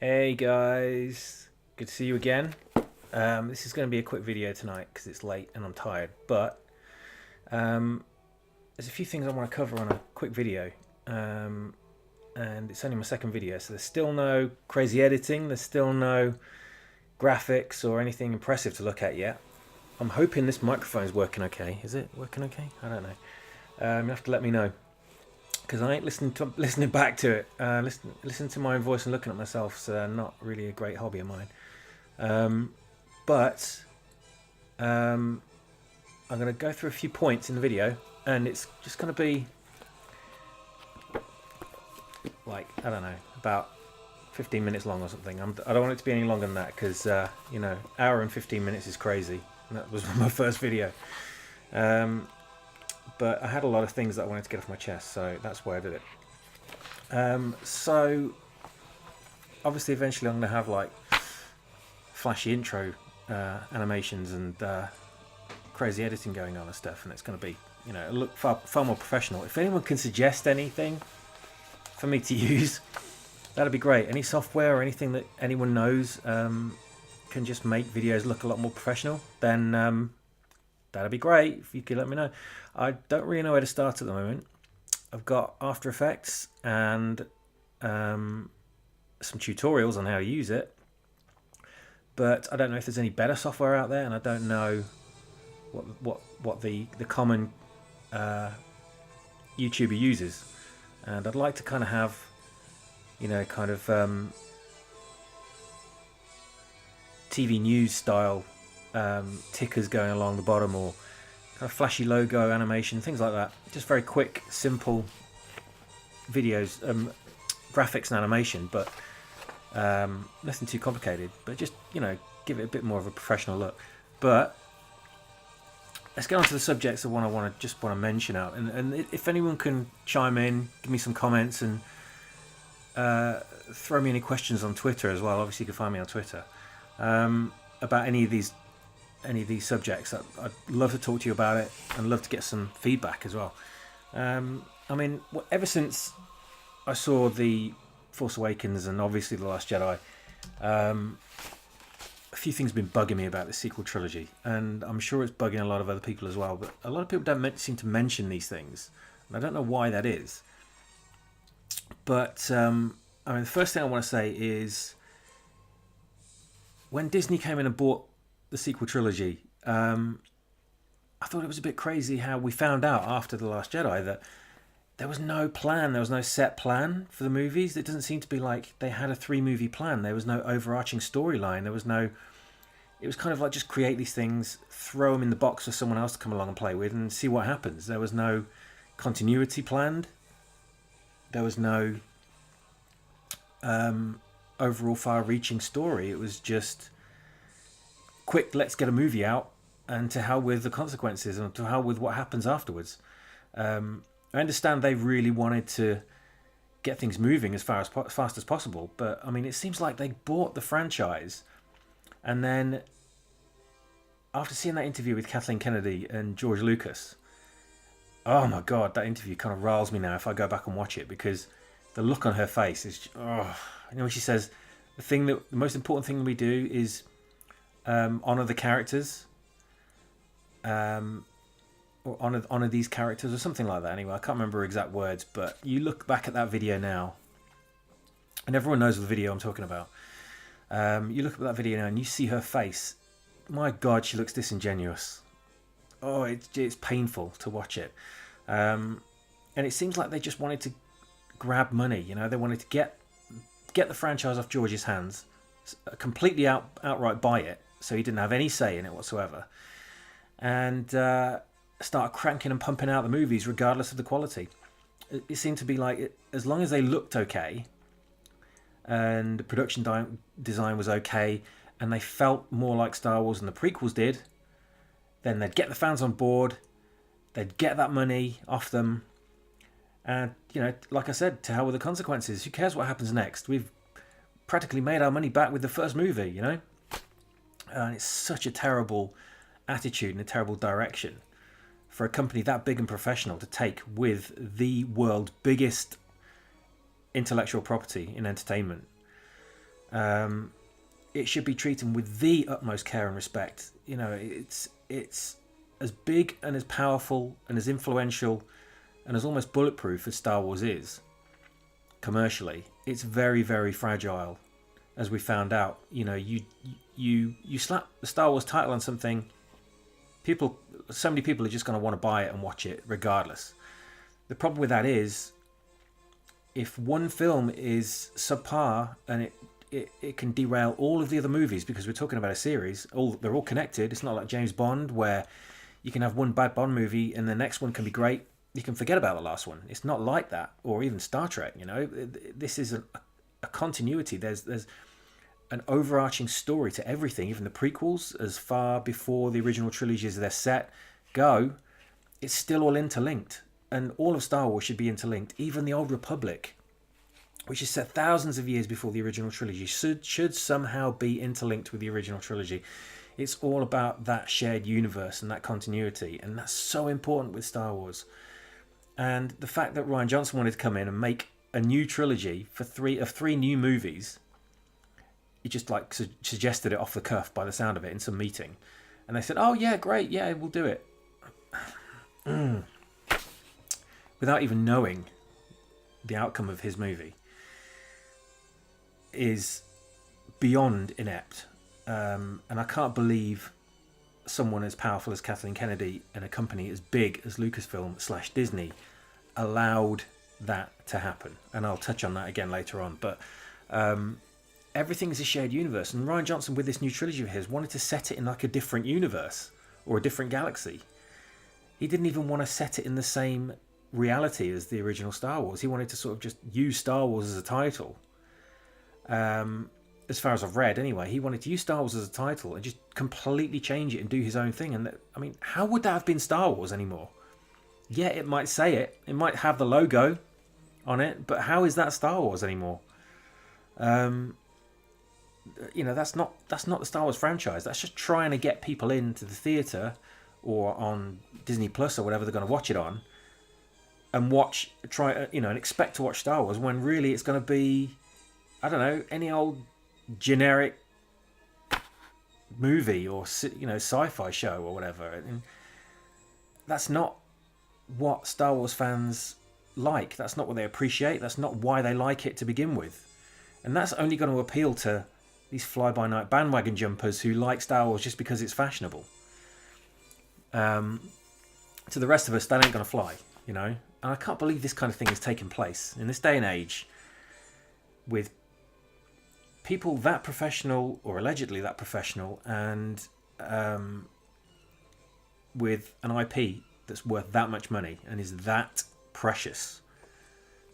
Hey guys, good to see you again. This is going to be a quick video tonight because it's late and I'm tired, but um, there's a few things I want to cover on a quick video. And it's only my second video, so there's still no crazy editing, there's still no graphics or anything impressive to look at yet. I'm hoping this microphone's working okay. Is it working okay? I don't know. You have to let me know because I ain't listening back to it. Listen to my own voice and looking at myself is not really a great hobby of mine. But I'm going to go through a few points in the video, and it's just going to be like, I don't know, about 15 minutes long or something. I don't want it to be any longer than that because hour and 15 minutes is crazy. And that was my first video. But I had a lot of things that I wanted to get off my chest, so that's why I did it. So obviously eventually I'm going to have like flashy intro animations and crazy editing going on and stuff, and it's going to be, look far more professional. If anyone can suggest anything for me to use, that'd be great. Any software or anything that anyone knows can just make videos look a lot more professional, then that'd be great if you could let me know. I don't really know where to start at the moment. I've got After Effects and some tutorials on how to use it, but I don't know if there's any better software out there, and I don't know what the common YouTuber uses. And I'd like to kind of have, TV news style tickers going along the bottom, or kind of flashy logo animation, things like that. Just very quick, simple videos, graphics and animation, but nothing too complicated. But just give it a bit more of a professional look. But let's get on to the subjects of what I want to mention out. And if anyone can chime in, give me some comments, and throw me any questions on Twitter as well. Obviously, you can find me on Twitter about any of these subjects. I'd love to talk to you about it, and love to get some feedback as well. Ever since I saw The Force Awakens and obviously The Last Jedi, a few things have been bugging me about the sequel trilogy, and I'm sure it's bugging a lot of other people as well, but a lot of people don't seem to mention these things, and I don't know why that is. But the first thing I want to say is, when Disney came in and bought the sequel trilogy, I thought it was a bit crazy how we found out after The Last Jedi that there was no plan, there was no set plan for the movies. It doesn't seem to be like they had a 3-movie plan. There was no overarching storyline. It was kind of like, just create these things, throw them in the box for someone else to come along and play with, and see what happens. There was no continuity planned. There was no overall far-reaching story. It was just quick, let's get a movie out, and to hell with the consequences, and to hell with what happens afterwards. I understand they really wanted to get things moving as fast as possible, but it seems like they bought the franchise, and then after seeing that interview with Kathleen Kennedy and George Lucas, oh my god, that interview kind of riles me now if I go back and watch it, because the look on her face is, she says the most important thing we do is honor the characters, or honor these characters, or something like that. Anyway, I can't remember her exact words, but you look back at that video now, and everyone knows the video I'm talking about. You look at that video now and you see her face. My god, she looks disingenuous. Oh, it's painful to watch it. And it seems like they just wanted to grab money. They wanted to get the franchise off George's hands, completely outright buy it, so he didn't have any say in it whatsoever, and start cranking and pumping out the movies regardless of the quality. It seemed to be like, as long as they looked okay, and the production design was okay, and they felt more like Star Wars than the prequels did, then they'd get the fans on board, they'd get that money off them, and like I said, to hell with the consequences. Who cares what happens next? We've practically made our money back with the first movie, and it's such a terrible attitude and a terrible direction for a company that big and professional to take with the world's biggest intellectual property in entertainment. It should be treated with the utmost care and respect. You know, it's as big and as powerful and as influential and as almost bulletproof as Star Wars is commercially. It's very, very fragile, as we found out. You know, you slap the Star Wars title on something, so many people are just going to want to buy it and watch it regardless. The problem with that is, if one film is subpar and it can derail all of the other movies, because we're talking about a series, they're all connected. It's not like James Bond, where you can have one bad Bond movie and the next one can be great. You can forget about the last one. It's not like that. Or even Star Trek, you know. This is a continuity. There's an overarching story to everything. Even the prequels, as far before the original trilogies they're set go, it's still all interlinked. And all of Star Wars should be interlinked. Even the Old Republic, which is set thousands of years before the original trilogy, should somehow be interlinked with the original trilogy. It's all about that shared universe and that continuity, and that's so important with Star Wars. And the fact that Rian Johnson wanted to come in and make a new trilogy for three new movies, he just like suggested it off the cuff by the sound of it in some meeting, and they said, "Oh yeah, great, yeah, we'll do it," without even knowing the outcome of his movie, is beyond inept. And I can't believe someone as powerful as Kathleen Kennedy and a company as big as Lucasfilm/Disney allowed that to happen. And I'll touch on that again later on. But everything is a shared universe. And Rian Johnson, with this new trilogy of his, wanted to set it in like a different universe or a different galaxy. He didn't even want to set it in the same reality as the original Star Wars. He wanted to sort of just use Star Wars as a title. As far as I've read anyway, he wanted to use Star Wars as a title and just completely change it and do his own thing. And I mean, how would that have been Star Wars anymore? Yeah, it might say it. It might have the logo on it, but how is that Star Wars anymore? You know, that's not the Star Wars franchise. That's just trying to get people into the theatre or on Disney Plus or whatever they're going to watch it on, and and expect to watch Star Wars, when really it's going to be, I don't know, any old generic movie or, you know, sci-fi show or whatever. And that's not what Star Wars fans like. That's not what they appreciate. That's not why they like it to begin with. And that's only going to appeal to these fly-by-night bandwagon jumpers who like Star Wars just because it's fashionable. To the rest of us, that ain't going to fly, you know. And I can't believe this kind of thing is taking place in this day and age, with people that professional, or allegedly that professional, and with an IP that's worth that much money and is that precious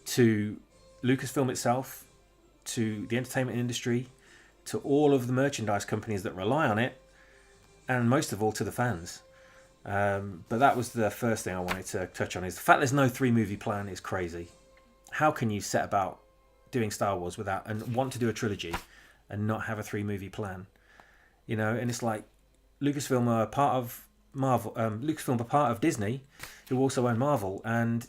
to Lucasfilm itself, to the entertainment industry, to all of the merchandise companies that rely on it, and most of all to the fans. But that was the first thing I wanted to touch on, is the fact there's no 3-movie plan is crazy. How can you set about doing Star Wars without, and want to do a trilogy and not have a 3-movie plan? You know, and it's like Lucasfilm are part of Marvel. Lucasfilm are part of Disney, who also own Marvel, and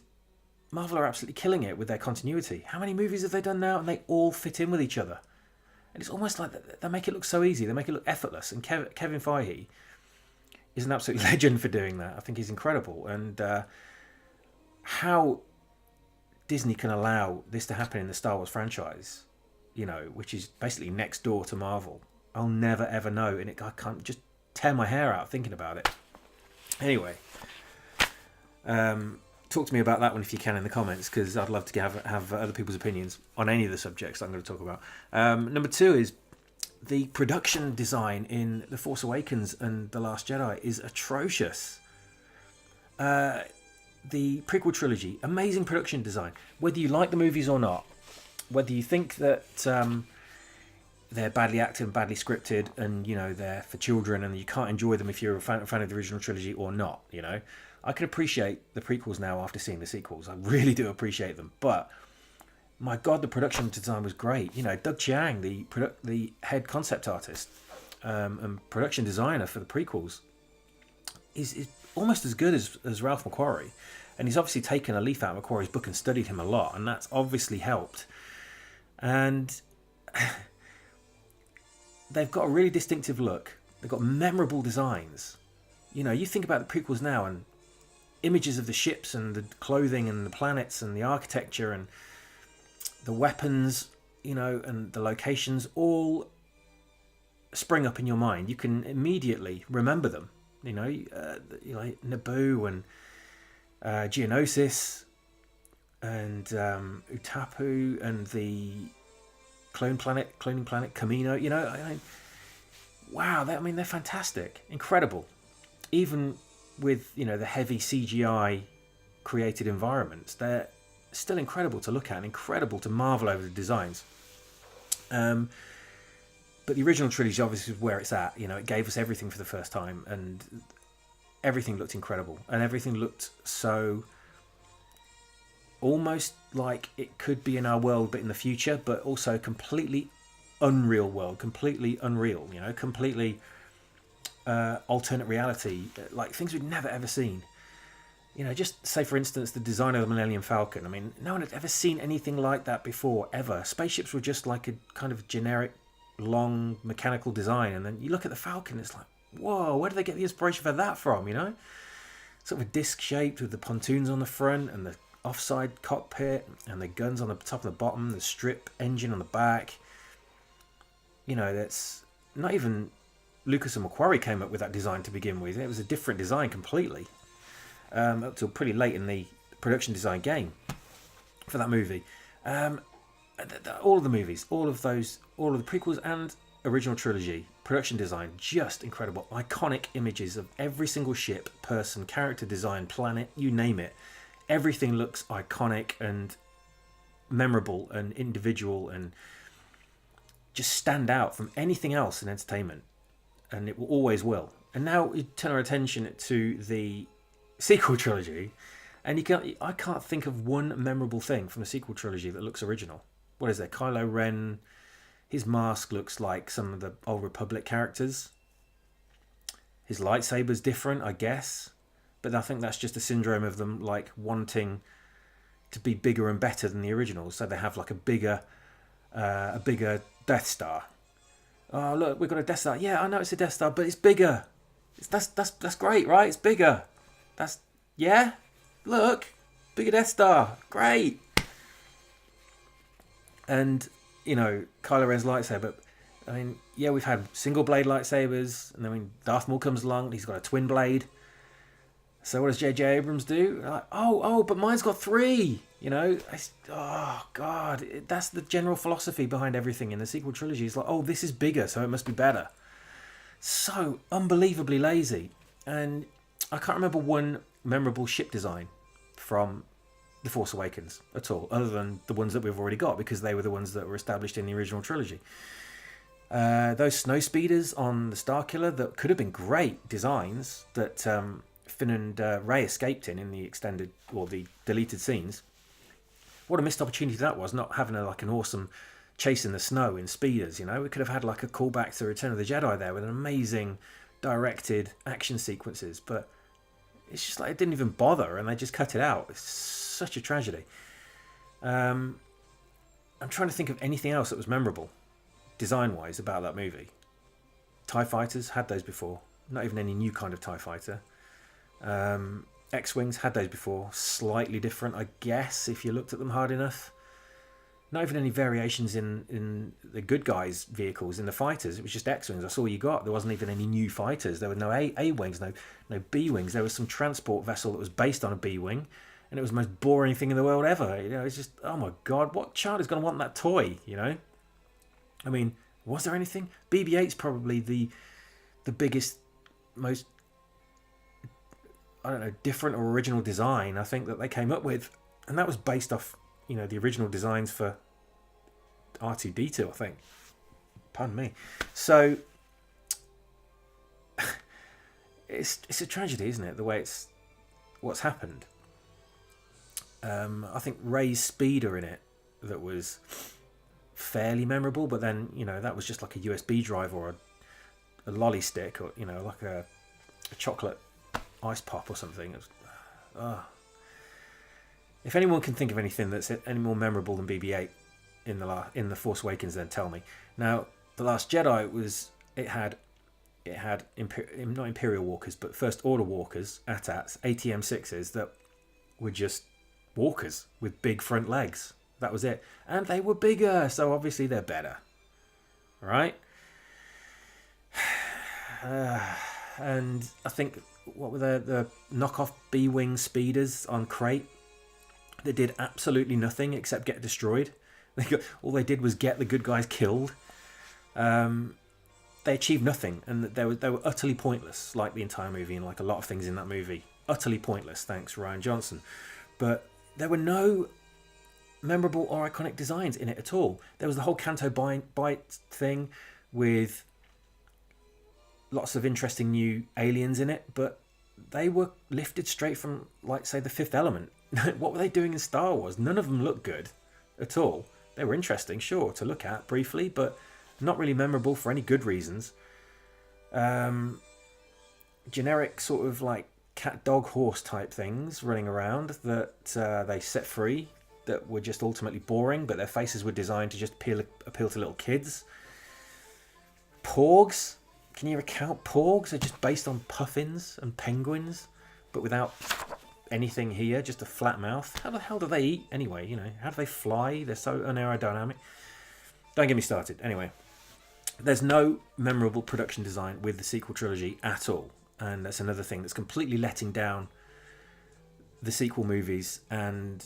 Marvel are absolutely killing it with their continuity. How many movies have they done now, and they all fit in with each other? And it's almost like they make it look so easy. They make it look effortless. And Kevin Feige is an absolute legend for doing that. I think he's incredible. And how Disney can allow this to happen in the Star Wars franchise, you know, which is basically next door to Marvel, I'll never ever know. And I can't just tear my hair out thinking about it. Anyway, talk to me about that one if you can in the comments, because I'd love to have other people's opinions on any of the subjects I'm going to talk about. Number 2 is the production design in The Force Awakens and The Last Jedi is atrocious. The prequel trilogy, amazing production design. Whether you like the movies or not, whether you think that they're badly acted and badly scripted, and you know they're for children and you can't enjoy them if you're a fan of the original trilogy or not, you know, I can appreciate the prequels now after seeing the sequels. I really do appreciate them. But my God, the production design was great. You know, Doug Chiang, the head concept artist and production designer for the prequels, is almost as good as Ralph McQuarrie. And he's obviously taken a leaf out of McQuarrie's book and studied him a lot, and that's obviously helped. And they've got a really distinctive look. They've got memorable designs. You know, you think about the prequels now and images of the ships and the clothing and the planets and the architecture and the weapons, you know, and the locations all spring up in your mind. You can immediately remember them. You know, Naboo and Geonosis and Utapu and the cloning planet Kamino. You know, wow, they're fantastic, incredible. Even with, you know, the heavy CGI created environments, they're still incredible to look at and incredible to marvel over the designs. But the original trilogy obviously is where it's at. You know, it gave us everything for the first time, and everything looked incredible, and everything looked so almost like it could be in our world but in the future, but also completely unreal world, completely unreal, you know, completely alternate reality, like things we'd never ever seen. You know, just say for instance the design of the Millennium Falcon. I mean, no one had ever seen anything like that before, ever. Spaceships were just like a kind of generic long mechanical design, and then you look at the Falcon, it's like, whoa, where did they get the inspiration for that from? You know, sort of a disc shaped with the pontoons on the front and the offside cockpit and the guns on the top and the bottom, the strip engine on the back. You know, that's not even Lucas and Macquarie came up with that design to begin with. It was a different design completely, up till pretty late in the production design game for that movie. All of the movies, all of the prequels and original trilogy, production design, just incredible. Iconic images of every single ship, person, character design, planet, you name it. Everything looks iconic and memorable and individual and just stand out from anything else in entertainment. And it will always will. And now we turn our attention to the sequel trilogy, and I can't think of one memorable thing from the sequel trilogy that looks original. What is there? Kylo Ren, his mask looks like some of the Old Republic characters. His lightsaber's different, I guess. But I think that's just a syndrome of them like wanting to be bigger and better than the originals. So they have like a bigger Death Star. Oh look, we've got a Death Star. Yeah, I know it's a Death Star, but it's bigger. That's great, right? It's bigger. Yeah. Look, bigger Death Star. Great. And, you know, Kylo Ren's lightsaber. I mean, yeah, we've had single blade lightsabers, and then when Darth Maul comes along, he's got a twin blade. So what does J.J. Abrams do? Like, oh, but mine's got 3. You know, oh God, that's the general philosophy behind everything in the sequel trilogy. It's like, oh, this is bigger, so it must be better. So unbelievably lazy, and I can't remember one memorable ship design from The Force Awakens at all, other than the ones that we've already got, because they were the ones that were established in the original trilogy. Those snow speeders on the Starkiller that could have been great designs that Finn and Rey escaped in the extended or the deleted scenes. What a missed opportunity that was, not having an awesome chase in the snow in speeders. You know, we could have had like a callback to Return of the Jedi there with an amazing directed action sequences, but it's just like it didn't even bother, and they just cut it out. It's such a tragedy. I'm trying to think of anything else that was memorable design-wise about that movie. TIE fighters, had those before. Not even any new kind of TIE fighter. X-Wings, had those before. Slightly different, I guess, if you looked at them hard enough. Not even any variations in the good guys' vehicles, in the fighters. It was just X-Wings. That's all you got. There wasn't even any new fighters. There were no A-Wings, no B-Wings. There was some transport vessel that was based on a B-Wing, and it was the most boring thing in the world ever. You know, it's just, oh my God, what child is going to want that toy, you know? I mean, was there anything? BB-8's probably the biggest, most, I don't know, different or original design I think that they came up with, and that was based off, you know, the original designs for R2-D2, I think. Pardon me. So it's a tragedy, isn't it? The way what's happened. I think Rey's speeder in it that was fairly memorable, but then, you know, that was just like a USB drive or a lolly stick, or, you know, like a chocolate ice pop or something. It was, If anyone can think of anything that's any more memorable than BB-8 in the Force Awakens, then tell me. Now, The Last Jedi it had not Imperial walkers, but First Order walkers, AT-ATs, ATM-6s that were just walkers with big front legs. That was it. And they were bigger, so obviously they're better. Right? And I think, what were the knockoff B-Wing speeders on Crate that did absolutely nothing except get destroyed? All they did was get the good guys killed. They achieved nothing, and they were utterly pointless, like the entire movie and like a lot of things in that movie. Utterly pointless, thanks Rian Johnson. But there were no memorable or iconic designs in it at all. There was the whole Canto Bight thing with lots of interesting new aliens in it, but they were lifted straight from, like, say, The Fifth Element. What were they doing in Star Wars? None of them looked good at all. They were interesting, sure, to look at briefly, but not really memorable for any good reasons. Generic sort of like cat, dog, horse type things running around that they set free that were just ultimately boring, but their faces were designed to just appeal to little kids. Porgs. Can you recount Porgs? They're just based on puffins and penguins, but without anything here, just a flat mouth. How the hell do they eat anyway? How do they fly? They're so unaerodynamic. Don't get me started. Anyway, there's no memorable production design with the sequel trilogy at all, and that's another thing that's completely letting down the sequel movies and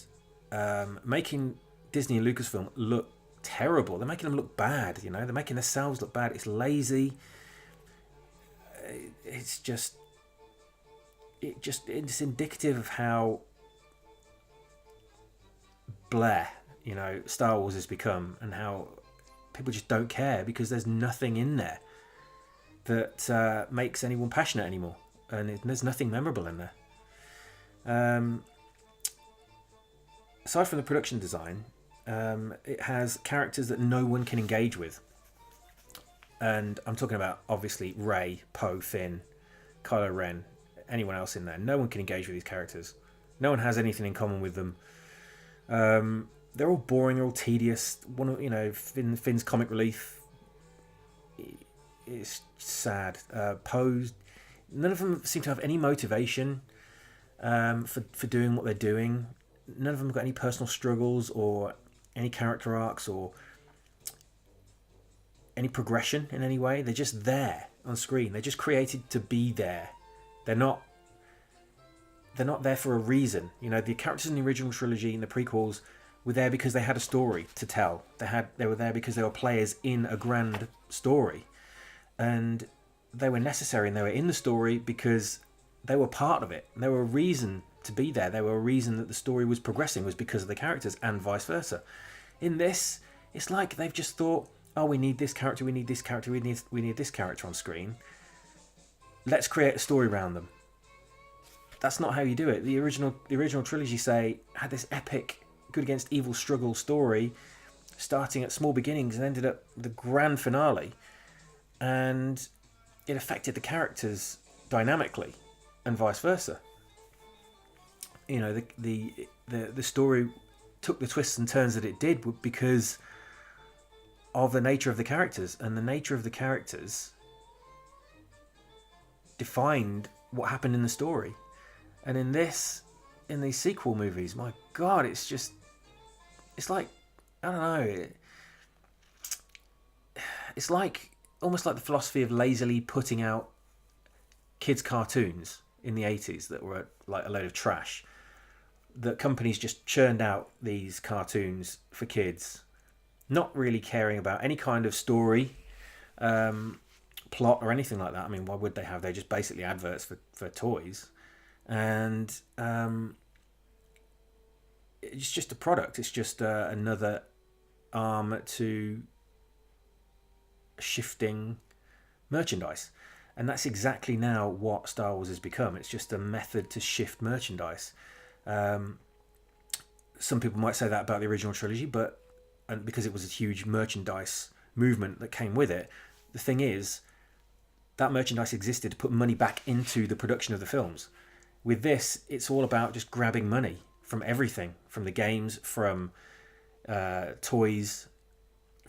making Disney and Lucasfilm look terrible. They're making them look bad. They're making themselves look bad. It's lazy. It's indicative of how bleh, Star Wars has become, and how people just don't care because there's nothing in there that makes anyone passionate anymore, and there's nothing memorable in there. Aside from the production design, it has characters that no one can engage with. And I'm talking about, obviously, Rey, Poe, Finn, Kylo Ren, anyone else in there. No one can engage with these characters. No one has anything in common with them. They're all boring, they're all tedious. Finn's comic relief is sad. Poe, none of them seem to have any motivation for doing what they're doing. None of them have got any personal struggles or any character arcs or any progression in any way. They're just there on screen. They're just created to be there. They're not there for a reason. The characters in the original trilogy and the prequels were there because they had a story to tell. They were there because they were players in a grand story, and they were necessary, and they were in the story because they were part of it. And they were a reason to be there. They were a reason that the story was progressing, was because of the characters, and vice versa. In this, it's like they've just thought, oh, we need this character, we need this character, we need this character on screen. Let's create a story around them. That's not how you do it. The original trilogy, had this epic good against evil struggle story, starting at small beginnings and ended up the grand finale, and it affected the characters dynamically, and vice versa. The story took the twists and turns that it did because of the nature of the characters, and the nature of the characters defined what happened in the story. And in these sequel movies, my God, it's like, I don't know, it's like almost like the philosophy of lazily putting out kids' cartoons in the 80s that were like a load of trash. That companies just churned out these cartoons for kids, not really caring about any kind of story, plot or anything like that. I mean, why would they have? They're just basically adverts for toys. And it's just a product. It's just another arm to shifting merchandise. And that's exactly now what Star Wars has become. It's just a method to shift merchandise. Some people might say that about the original trilogy, and because it was a huge merchandise movement that came with it. The thing is, that merchandise existed to put money back into the production of the films. With this, it's all about just grabbing money from everything, from the games, from toys,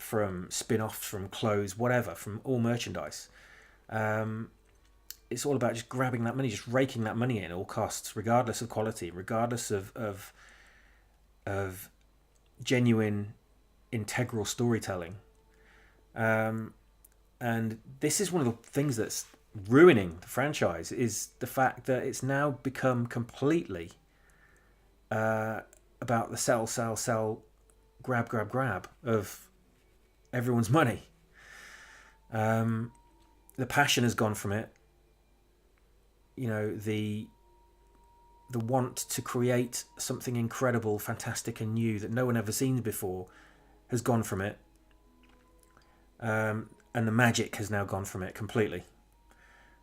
from spin-offs, from clothes, whatever, from all merchandise. It's all about just grabbing that money, just raking that money in at all costs, regardless of quality, regardless of genuine, integral storytelling. And this is one of the things that's ruining the franchise, is the fact that it's now become completely about the sell, grab of everyone's money. The passion has gone from it. You know, the want to create something incredible, fantastic and new that no one ever seen before has gone from it. And the magic has now gone from it completely.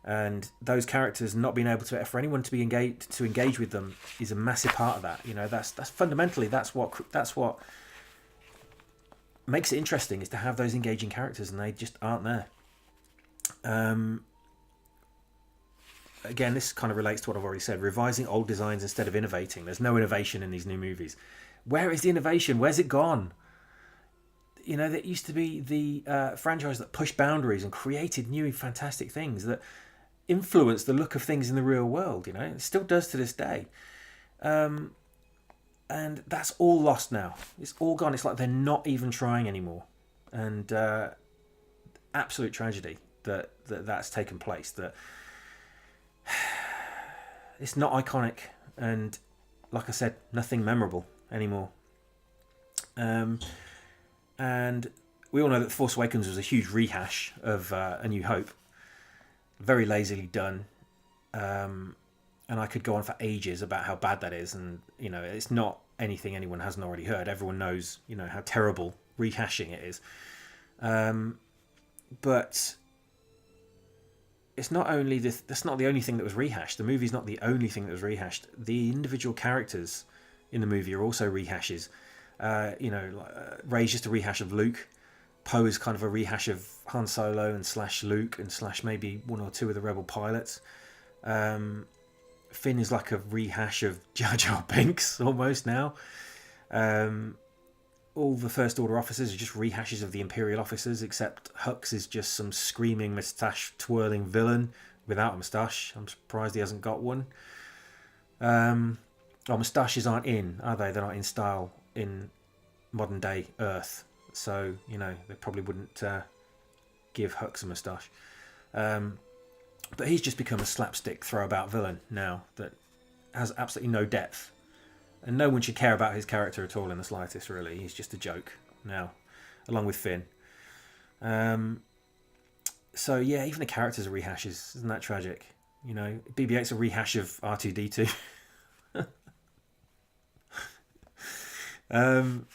And those characters not being able to, for anyone to be engage with them, is a massive part of that. You know, that's fundamentally that's what makes it interesting, is to have those engaging characters, and they just aren't there. Again, this kind of relates to what I've already said. Revising old designs instead of innovating. There's no innovation in these new movies. Where is the innovation? Where's it gone? You know, that used to be the franchise that pushed boundaries and created new fantastic things that influenced the look of things in the real world. You know, it still does to this day. And that's all lost now. It's all gone. It's like they're not even trying anymore. And absolute tragedy that's taken place. That it's not iconic, and like I said, nothing memorable anymore. And we all know that Force Awakens was a huge rehash of A New Hope. Very lazily done. And I could go on for ages about how bad that is. And, you know, it's not anything anyone hasn't already heard. Everyone knows, you know, how terrible rehashing it is. But it's not only that's not the only thing that was rehashed. The movie's not the only thing that was rehashed. The individual characters in the movie are also rehashes. Rey's just a rehash of Luke. Poe is kind of a rehash of Han Solo and / Luke and / maybe one or two of the Rebel pilots. Finn is like a rehash of Jar Jar Binks almost now. All the First Order officers are just rehashes of the Imperial officers, except Hux is just some screaming moustache twirling villain without a moustache. I'm surprised he hasn't got one. Moustaches aren't in, are they? They're not in style in modern day Earth, so you know they probably wouldn't give Hux a moustache. But he's just become a slapstick throw-about villain now that has absolutely no depth, and no one should care about his character at all in the slightest. Really, he's just a joke now, along with Finn. So yeah, even the characters are rehashes. Isn't that tragic? You know, BB-8's a rehash of R2-D2. And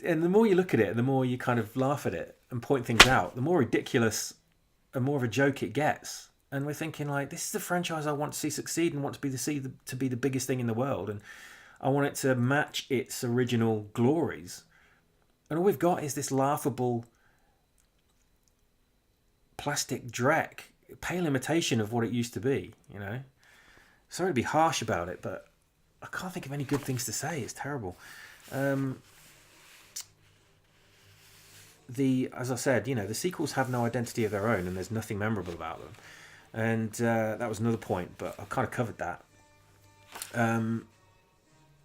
the more you look at it, the more you kind of laugh at it and point things out, the more ridiculous and more of a joke it gets. And we're thinking, like, this is the franchise I want to see succeed and want to be the biggest thing in the world, and I want it to match its original glories. And all we've got is this laughable plastic dreck, pale imitation of what it used to be. You know, sorry to be harsh about it, but I can't think of any good things to say. It's terrible. As I said, you know, the sequels have no identity of their own, and there's nothing memorable about them. And that was another point, but I kind of covered that.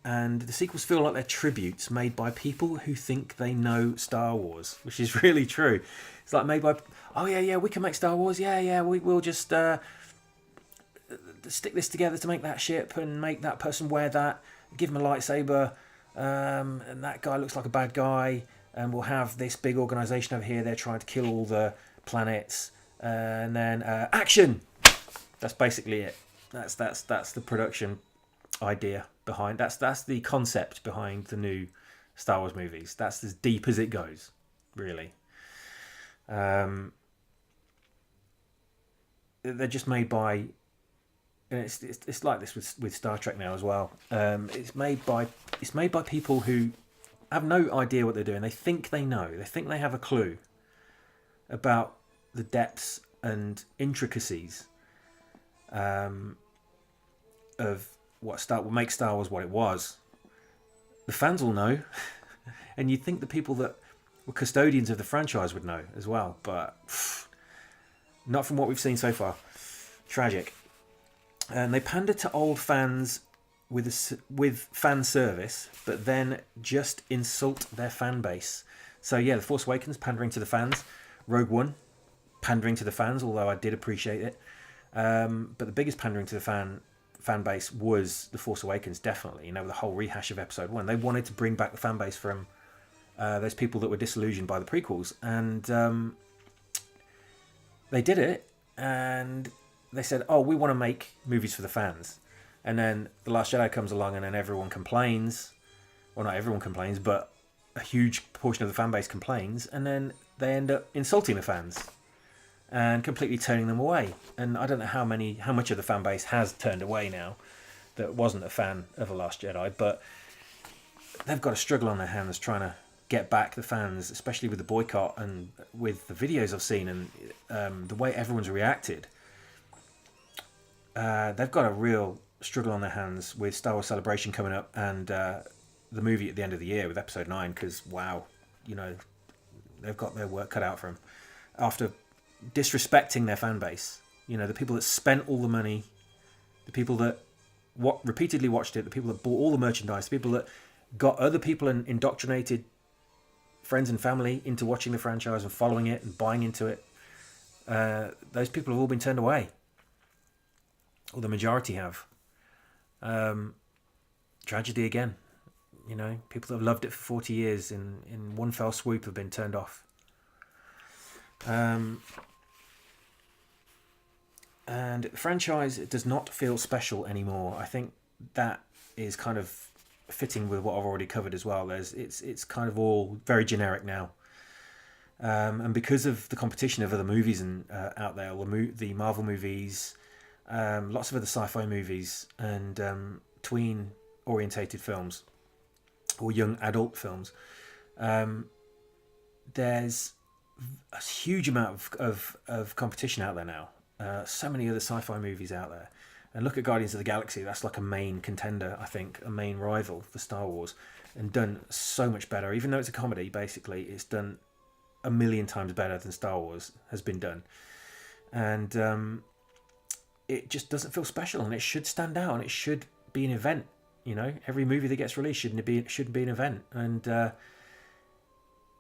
And the sequels feel like they're tributes made by people who think they know Star Wars, which is really true. It's like made by, oh yeah, we can make Star Wars. Yeah, we'll just stick this together to make that ship and make that person wear that, give him a lightsaber, and that guy looks like a bad guy, and we'll have this big organisation over here. They're trying to kill all the planets, and then action. That's basically it. That's the production idea behind. That's the concept behind the new Star Wars movies. That's as deep as it goes, really. They're just made by. And it's like this with Star Trek now as well. It's made by people who have no idea what they're doing. They think they know. They think they have a clue about the depths and intricacies of what will make Star Wars what it was. The fans will know, and you'd think the people that were custodians of the franchise would know as well, but not from what we've seen so far. Tragic. And they pander to old fans with fan service, but then just insult their fan base. So yeah, The Force Awakens pandering to the fans, Rogue One pandering to the fans, although I did appreciate it. But the biggest pandering to the fan base was The Force Awakens, definitely. You know, the whole rehash of Episode 1. They wanted to bring back the fan base from those people that were disillusioned by the prequels, and they did it, and they said, oh, we want to make movies for the fans. And then The Last Jedi comes along, and then everyone complains. Well, not everyone complains, but a huge portion of the fan base complains, and then they end up insulting the fans and completely turning them away. And I don't know how much of the fan base has turned away now that wasn't a fan of The Last Jedi, but they've got a struggle on their hands trying to get back the fans, especially with the boycott and with the videos I've seen and the way everyone's reacted. They've got a real struggle on their hands with Star Wars Celebration coming up and the movie at the end of the year with Episode 9, because wow, you know, they've got their work cut out for them after disrespecting their fan base. You know, the people that spent all the money, the people that repeatedly watched it, the people that bought all the merchandise, the people that got other people and indoctrinated friends and family into watching the franchise and following it and buying into it. Those people have all been turned away, or the majority have. Tragedy again. You know, people that have loved it for 40 years in one fell swoop have been turned off. And the franchise does not feel special anymore. I think that is kind of fitting with what I've already covered as well. It's kind of all very generic now. And because of the competition of other movies and out there, the Marvel movies, lots of other sci-fi movies and tween-orientated films or young adult films, there's a huge amount of competition out there now. So many other sci-fi movies out there. And look at Guardians of the Galaxy. That's like a main contender, I think, a main rival for Star Wars, and done so much better. Even though it's a comedy, basically, it's done a million times better than Star Wars has been done. And it just doesn't feel special, and it should stand out, and it should be an event. You know, every movie that gets released should be an event, and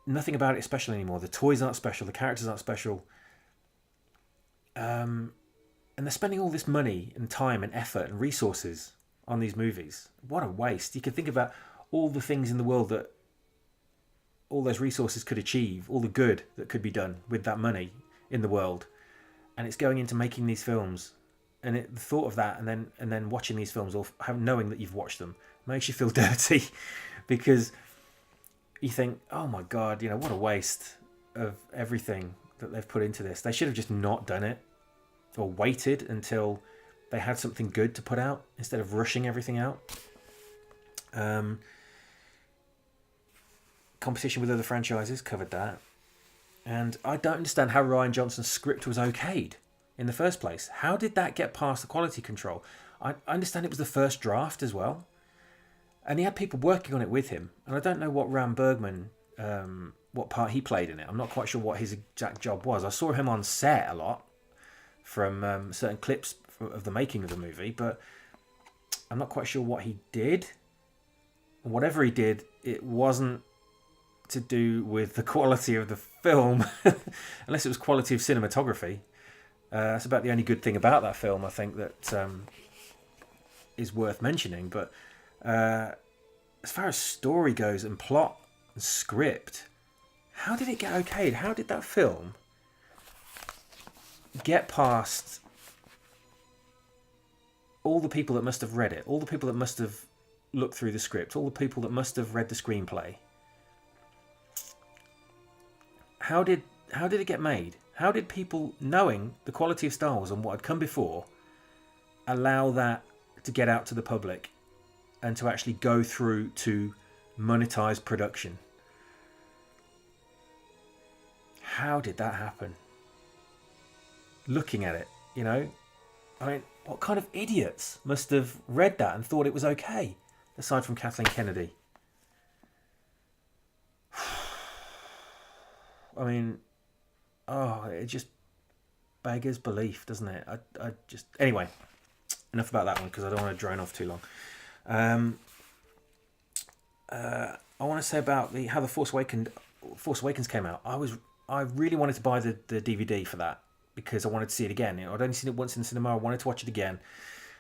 nothing about it is special anymore. The toys aren't special, the characters aren't special, and they're spending all this money and time and effort and resources on these movies. What a waste! You can think about all the things in the world that all those resources could achieve, all the good that could be done with that money in the world, and it's going into making these films. And the thought of that, and then watching these films, or knowing that you've watched them, makes you feel dirty, because you think, oh my God, you know, what a waste of everything that they've put into this. They should have just not done it, or waited until they had something good to put out instead of rushing everything out. Competition with other franchises, covered that. And I don't understand how Rian Johnson's script was okayed in the first place. How did that get past the quality control? I understand it was the first draft as well, and he had people working on it with him, and I don't know what Ram Bergman, what part he played in it. I'm not quite sure what his exact job was. I saw him on set a lot from certain clips of the making of the movie, but I'm not quite sure what he did. Whatever he did, it wasn't to do with the quality of the film, unless it was quality of cinematography. That's about the only good thing about that film, I think, that is worth mentioning. But as far as story goes and plot and script, how did it get okayed? How did that film get past all the people that must have read it, all the people that must have looked through the script, all the people that must have read the screenplay? How did it get made? How did people, knowing the quality of Star Wars and what had come before, allow that to get out to the public and to actually go through to monetize production? How did that happen? Looking at it, you know, I mean, what kind of idiots must have read that and thought it was okay, aside from Kathleen Kennedy? I mean, oh, it just beggars belief, doesn't it? I just anyway. Enough about that one because I don't want to drone off too long. I want to say about how the Force Awakens came out. I really wanted to buy the DVD for that because I wanted to see it again. I'd only seen it once in the cinema. I wanted to watch it again.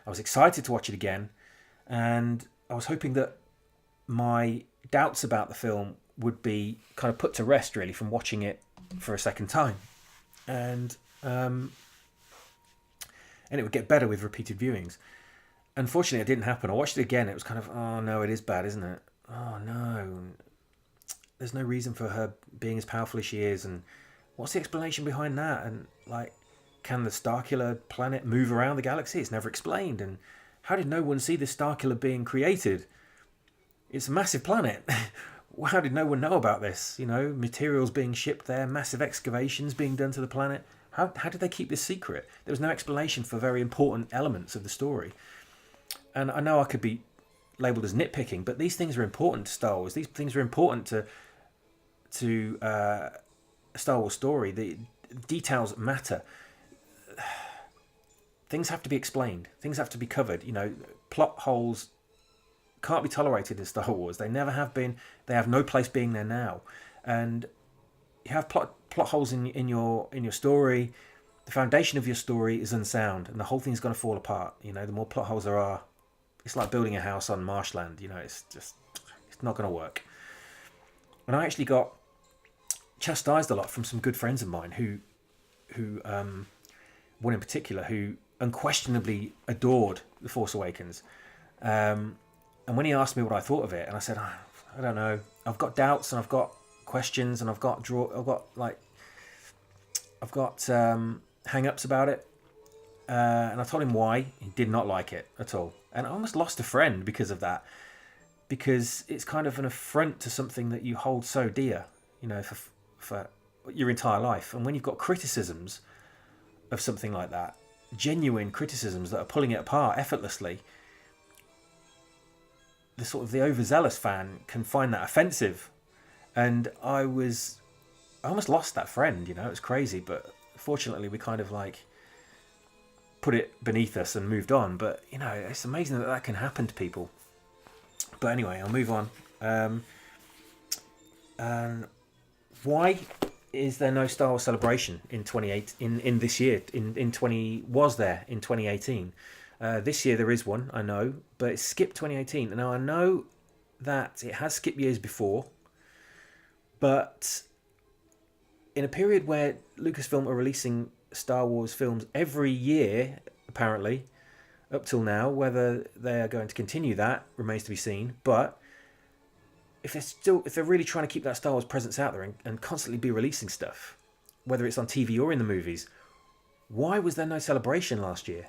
I was excited to watch it again, and I was hoping that my doubts about the film would be kind of put to rest really from watching it for a second time, and it would get better with repeated viewings. Unfortunately, it didn't happen. I watched it again. It was kind of, oh no, it is bad, isn't it? Oh no, there's no reason for her being as powerful as she is, and what's the explanation behind that? And like, can the Starkiller planet move around the galaxy? It's never explained. And how did no one see this Starkiller being created? It's a massive planet. How did no one know about this? You know, materials being shipped there, massive excavations being done to the planet. How did they keep this secret? There was no explanation for very important elements of the story. And I know I could be labelled as nitpicking, but these things are important to Star Wars. These things are important to a Star Wars story. The details matter. Things have to be explained. Things have to be covered. You know, plot holes can't be tolerated in Star Wars. They never have been. They have no place being there now. And you have plot holes in your story. The foundation of your story is unsound, and the whole thing's going to fall apart. You know, the more plot holes there are, it's like building a house on marshland. You know, it's not going to work. And I actually got chastised a lot from some good friends of mine who one in particular who unquestionably adored The Force Awakens. And when he asked me what I thought of it, and I said, oh, I don't know. I've got doubts and I've got questions and I've got hang-ups about it. And I told him why. He did not like it at all. And I almost lost a friend because of that. Because it's kind of an affront to something that you hold so dear, you know, for your entire life. And when you've got criticisms of something like that, genuine criticisms that are pulling it apart effortlessly, the overzealous fan can find that offensive. And I almost lost that friend, you know. It was crazy, but fortunately we kind of like put it beneath us and moved on. But you know, it's amazing that can happen to people. But anyway, I'll move on. And why is there no Star Wars Celebration in 28 in this year? Was there in 2018? This year there is one, I know, but it skipped 2018. Now I know that it has skipped years before, but in a period where Lucasfilm are releasing Star Wars films every year, apparently, up till now, whether they are going to continue that remains to be seen. But if they're really trying to keep that Star Wars presence out there and constantly be releasing stuff, whether it's on TV or in the movies, why was there no celebration last year?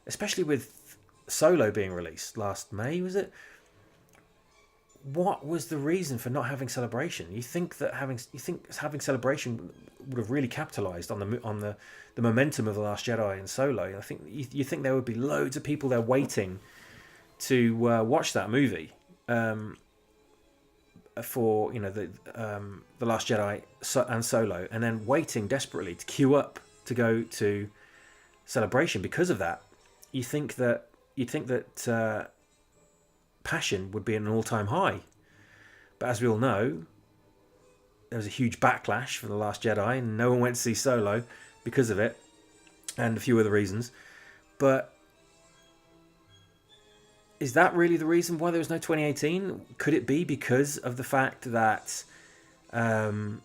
Especially with Solo being released last May, was it? What was the reason for not having celebration? You think having celebration would have really capitalized on the momentum of The Last Jedi and Solo. I think you think there would be loads of people there waiting to watch that movie for, you know, the Last Jedi and Solo, and then waiting desperately to queue up to go to celebration because of that. You'd think that passion would be at an all-time high, but as we all know, there was a huge backlash for The Last Jedi, and no one went to see Solo because of it, and a few other reasons. But is that really the reason why there was no 2018? Could it be because of the fact that of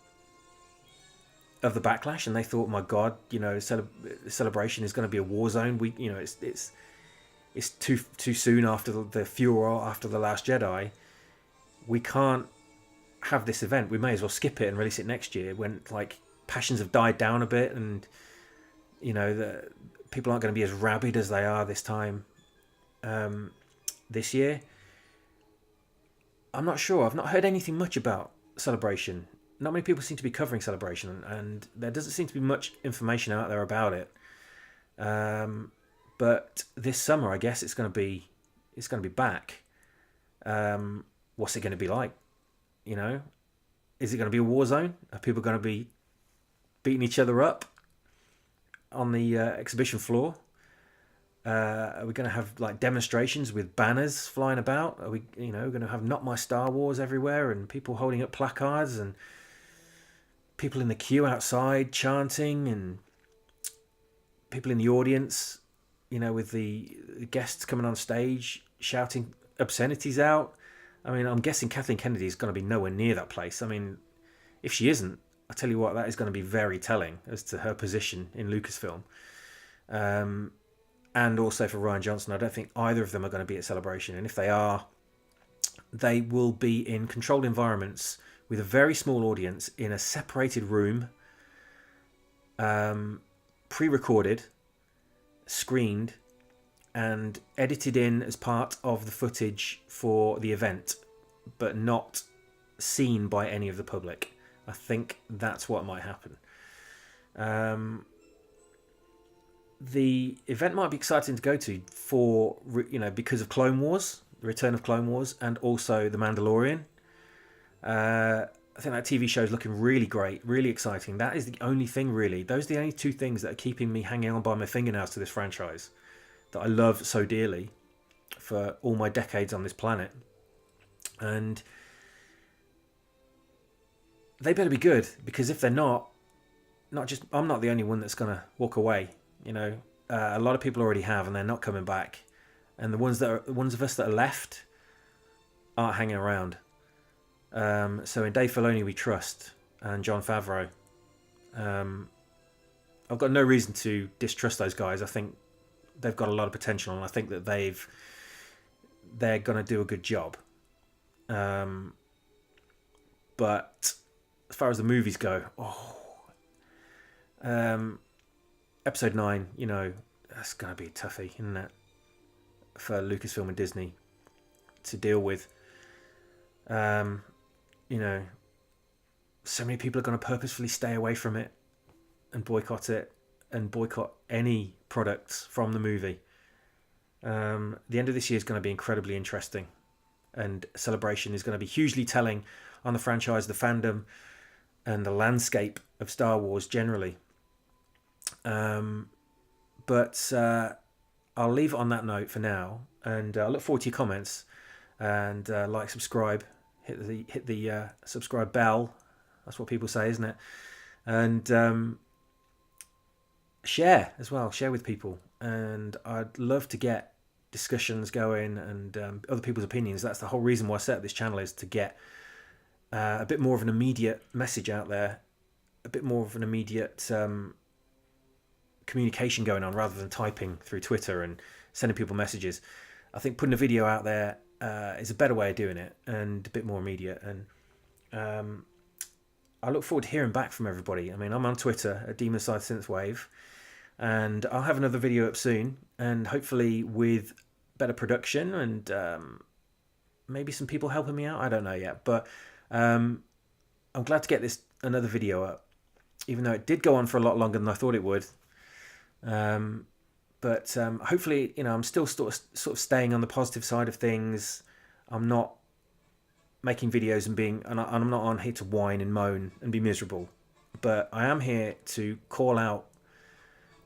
the backlash, and they thought, my God, you know, celebration is going to be a war zone. It's too soon after the furor after The Last Jedi. We can't have this event. We may as well skip it and release it next year when like passions have died down a bit, and you know the people aren't going to be as rabid as they are this time this year. I'm not sure. I've not heard anything much about celebration. Not many people seem to be covering celebration, and there doesn't seem to be much information out there about it. But this summer, I guess it's going to be back. What's it going to be like? You know, is it going to be a war zone? Are people going to be beating each other up on the exhibition floor? Are we going to have like demonstrations with banners flying about? Are we, going to have "Not My Star Wars" everywhere and people holding up placards and people in the queue outside chanting and people in the audience, with the guests coming on stage shouting obscenities out? I mean, I'm guessing Kathleen Kennedy is going to be nowhere near that place. I mean, if she isn't, I tell you what, that is going to be very telling as to her position in Lucasfilm. And also for Rian Johnson, I don't think either of them are going to be at Celebration. And if they are, they will be in controlled environments with a very small audience in a separated room, pre-recorded, screened, and edited in as part of the footage for the event, but not seen by any of the public. I think that's what might happen. The event might be exciting to go to for, because of Clone Wars, the return of Clone Wars, and also The Mandalorian. I think that TV show is looking really great, really exciting. That is the only thing, really. Those are the only two things that are keeping me hanging on by my fingernails to this franchise that I love so dearly for all my decades on this planet. And they better be good, because if they're not just, I'm not the only one that's going to walk away. A lot of people already have, and they're not coming back. And the ones of us that are left aren't hanging around. So in Dave Filoni we trust, and Jon Favreau. I've got no reason to distrust those guys. I think they've got a lot of potential, and I think that they're going to do a good job. But as far as the movies go, Episode 9, that's going to be a toughie, isn't it? For Lucasfilm and Disney to deal with. So many people are going to purposefully stay away from it and boycott it and boycott any products from the movie. The end of this year is going to be incredibly interesting, and Celebration is going to be hugely telling on the franchise, the fandom, and the landscape of Star Wars generally. But I'll leave it on that note for now, and I look forward to your comments, and like, subscribe, hit the subscribe bell. That's what people say, isn't it? And share as well. Share with people, and I'd love to get discussions going and other people's opinions. That's the whole reason why I set up this channel, is to get a bit more of an immediate message out there, a bit more of an immediate communication going on, rather than typing through Twitter and sending people messages. I think putting a video out there is a better way of doing it, and a bit more immediate. And I look forward to hearing back from everybody. I mean, I'm on Twitter at Demonicide Synthwave, and I'll have another video up soon, and hopefully with better production and maybe some people helping me out. I don't know yet, but I'm glad to get another video up, even though it did go on for a lot longer than I thought it would. But hopefully, I'm still sort of staying on the positive side of things. I'm not making videos and I'm not on here to whine and moan and be miserable, but I am here to call out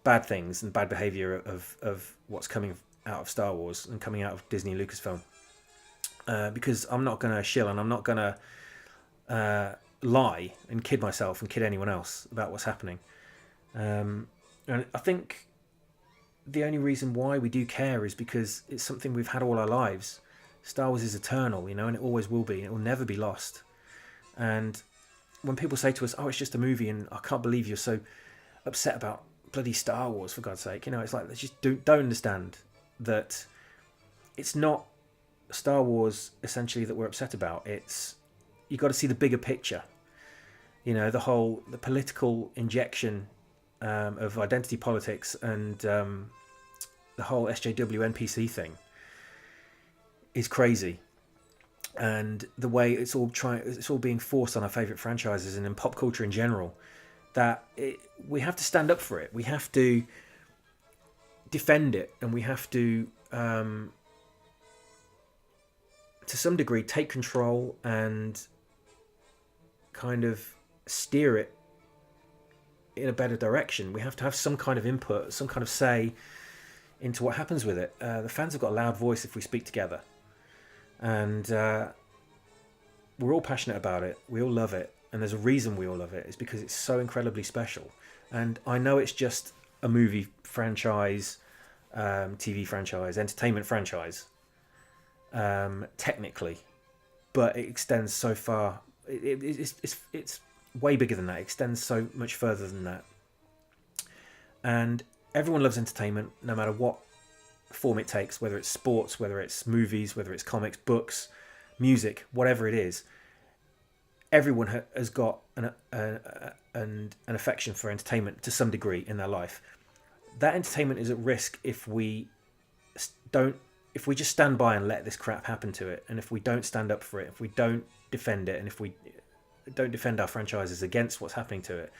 bad things and bad behavior of what's coming out of Star Wars and coming out of Disney and Lucasfilm, because I'm not going to shill, and I'm not going to lie and kid myself and kid anyone else about what's happening. And I think the only reason why we do care is because it's something we've had all our lives. Star Wars is eternal, and it always will be. It will never be lost. And when people say to us, "Oh, it's just a movie," and I can't believe you're so upset about bloody Star Wars, for God's sake, it's like, they just don't understand that it's not Star Wars essentially that we're upset about. It's, you got to see the bigger picture. The political injection of identity politics and the whole SJW NPC thing is crazy, and the way it's all being forced on our favourite franchises and in pop culture in general, that we have to stand up for it. We have to defend it, and we have to some degree take control and kind of steer it in a better direction. We have to have some kind of input, some kind of say into what happens with it. The fans have got a loud voice if we speak together, and we're all passionate about it. We all love it, and there's a reason we all love it. It's because it's so incredibly special. And I know it's just a movie franchise, TV franchise, entertainment franchise, technically, but it extends so far. It's way bigger than that. It extends so much further than that. And everyone loves entertainment, no matter what form it takes, whether it's sports, whether it's movies, whether it's comics, books, music, whatever it is. Everyone has got an affection for entertainment to some degree in their life. That entertainment is at risk if we just stand by and let this crap happen to it, and if we don't stand up for it, if we don't defend it, and if we don't defend our franchises against what's happening to it,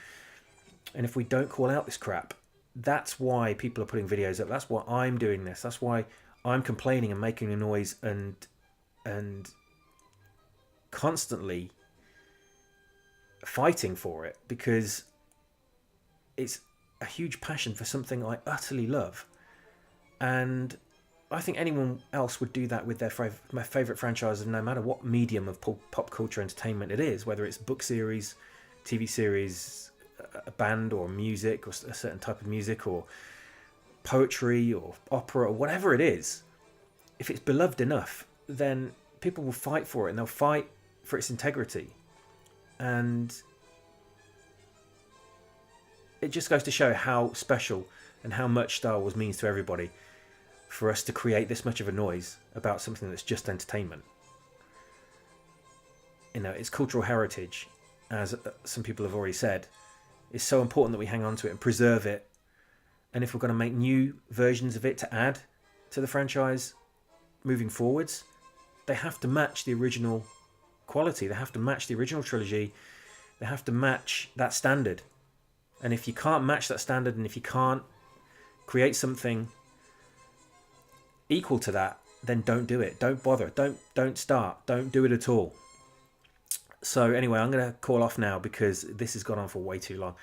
and if we don't call out this crap. That's why people are putting videos up. That's why I'm doing this. That's why I'm complaining and making a noise and constantly fighting for it, because it's a huge passion for something I utterly love. And I think anyone else would do that with my favourite franchises, no matter what medium of pop culture entertainment it is, whether it's book series, TV series, a band or music, or a certain type of music, or poetry or opera, or whatever it is. If it's beloved enough, then people will fight for it, and they'll fight for its integrity. And it just goes to show how special and how much Star Wars means to everybody, for us to create this much of a noise about something that's just entertainment. You know, its cultural heritage, as some people have already said, is so important that we hang on to it and preserve it. And if we're going to make new versions of it to add to the franchise moving forwards, they have to match the original quality. They have to match the original trilogy. They have to match that standard. And if you can't match that standard, and if you can't create something equal to that, then don't do it. Don't bother. Don't start. Don't do it at all. So anyway, I'm going to call off now, because this has gone on for way too long.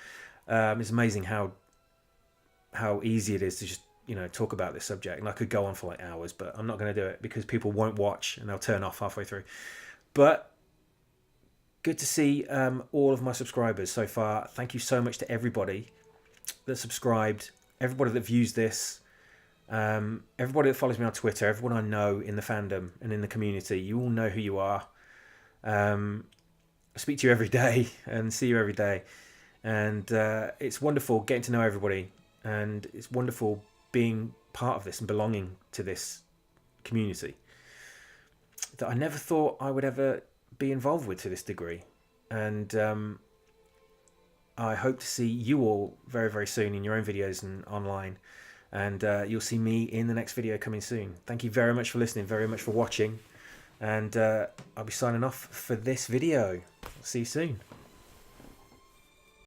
It's amazing how easy it is to just, talk about this subject. And I could go on for like hours, but I'm not going to do it, because people won't watch and they'll turn off halfway through. But good to see all of my subscribers so far. Thank you so much to everybody that subscribed, everybody that views this, everybody that follows me on Twitter, everyone I know in the fandom and in the community. You all know who you are. I speak to you every day and see you every day, and it's wonderful getting to know everybody, and it's wonderful being part of this and belonging to this community that I never thought I would ever be involved with to this degree. And I hope to see you all very, very soon in your own videos and online, and you'll see me in the next video coming soon. Thank you very much for listening, very much for watching. And I'll be signing off for this video. See you soon.